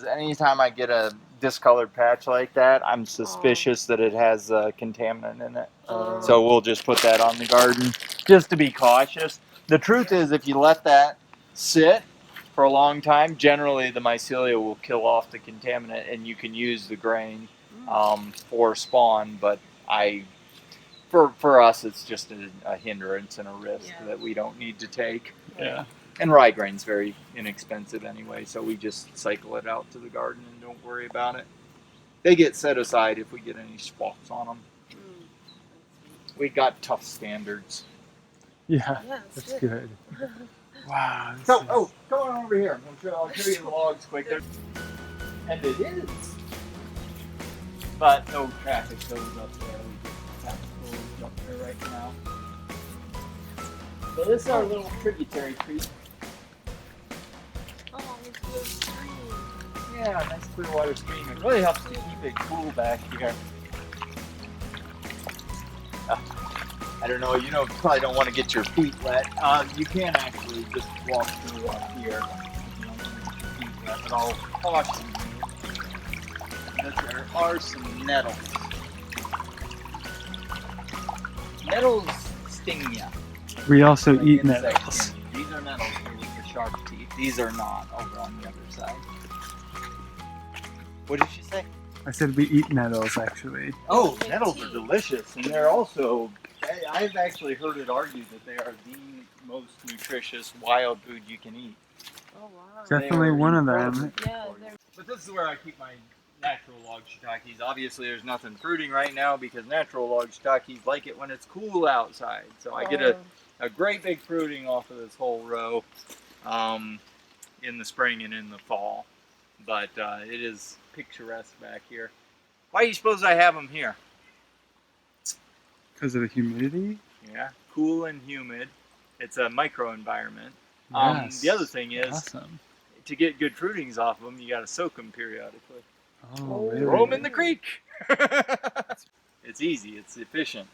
Anytime I get a discolored patch like that, I'm suspicious that it has a contaminant in it. So we'll just put that on the garden just to be cautious. The truth is, if you let that sit for a long time, generally the mycelia will kill off the contaminant and you can use the grain for spawn. But for us, it's just a hindrance and a risk that we don't need to take. Yeah. And rye grain's very inexpensive anyway, so we just cycle it out to the garden and don't worry about it. They get set aside if we get any spots on them. We got tough standards. Yeah, that's good. Wow. So, come on over here. I'll show you the logs quick. And it is. But no traffic goes up there. We just have to go up there right now. So this is our little tributary creek. Oh, it's a little stream. Yeah, nice clear water stream. It really helps to keep it cool back here. I don't know, you probably don't want to get your feet wet. You can actually just walk through up here if you don't want to get your feet wet, but I'll caution you that there are some nettles. Nettles sting you. We also eat nettles. These are nettles with the sharp teeth. These are not over on the other side. What did she say? I said we eat nettles, actually. Oh, nettles are delicious, and they're also, I've actually heard it argued that they are the most nutritious wild food you can eat. Oh, wow. Definitely one of them. Yeah, but this is where I keep my natural log shiitakes. Obviously, there's nothing fruiting right now because natural log shiitakes like it when it's cool outside. So I get a great big fruiting off of this whole row in the spring and in the fall. But it is picturesque back here. Why do you suppose I have them here? Because of the humidity? Yeah, cool and humid. It's a microenvironment. Yes. The other thing is, awesome. To get good fruitings off of them, you got to soak them periodically. Oh, really? Throw them in the creek. It's easy. It's efficient.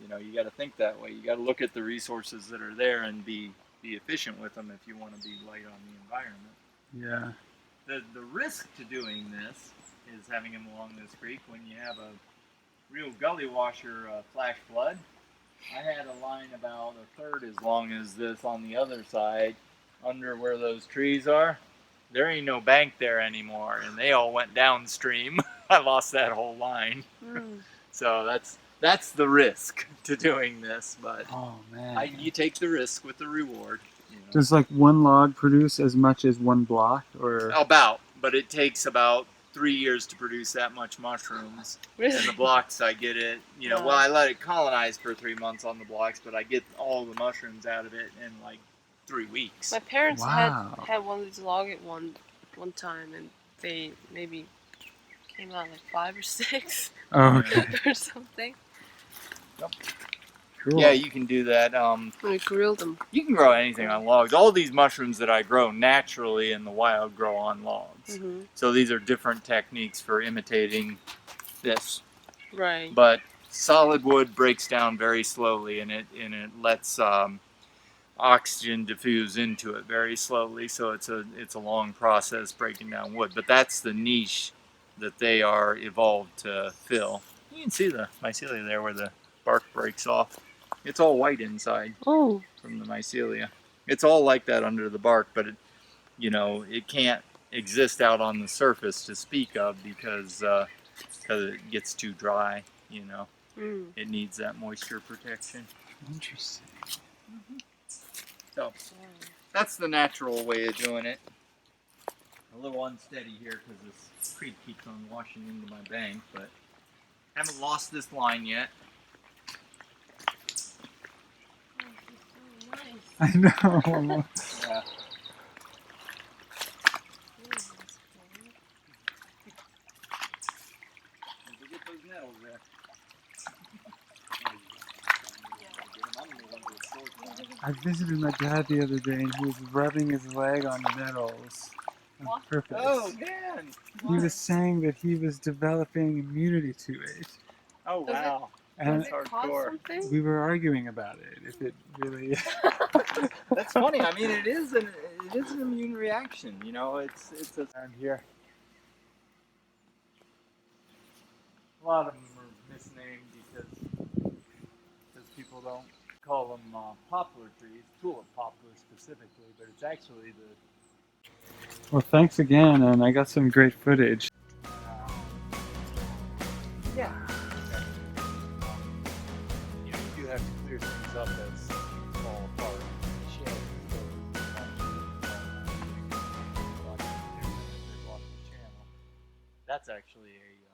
You got to think that way. You got to look at the resources that are there and be efficient with them if you want to be light on the environment. Yeah. The risk to doing this is having them along this creek when you have a real gully washer flash flood. I had a line about a third as long as this on the other side, under where those trees are. There ain't no bank there anymore, and they all went downstream. I lost that whole line. So that's the risk to doing this, but oh, man. you take the risk with the reward. Does like one log produce as much as one block, or but it takes about 3 years to produce that much mushrooms. Really? And the blocks, I get it, well, I let it colonize for 3 months on the blocks, but I get all the mushrooms out of it in like 3 weeks. My parents Wow. had one of these log at one time, and they maybe came out like 5 or 6 okay. or something. Yep. Cool. Yeah, you can do that. We grilled them. You can grow anything on logs. All these mushrooms that I grow naturally in the wild grow on logs. So these are different techniques for imitating this. Right. But solid wood breaks down very slowly, and it lets oxygen diffuse into it very slowly. So it's a long process breaking down wood. But that's the niche that they are evolved to fill. You can see the mycelia there where the bark breaks off. It's all white inside from the mycelia. It's all like that under the bark, but it can't exist out on the surface to speak of because it gets too dry. It needs that moisture protection. Interesting. So that's the natural way of doing it. A little unsteady here because this creek keeps on washing into my bank, but haven't lost this line yet. I know. Yeah. Get those nettles there. I visited my dad the other day, and he was rubbing his leg on the nettles on purpose. Oh, man! He was saying that he was developing immunity to it. Oh, wow. And Does it cost hardcore. something? we were arguing about it. If it really. That's funny. I mean, it is an immune reaction. You know, it's around here. A lot of them are misnamed because people don't call them poplar trees, tulip poplar specifically, but it's actually the. Well, thanks again, and I got some great footage. Yeah. You know, you do have to clear things up as things fall apart. Shit. That's actually a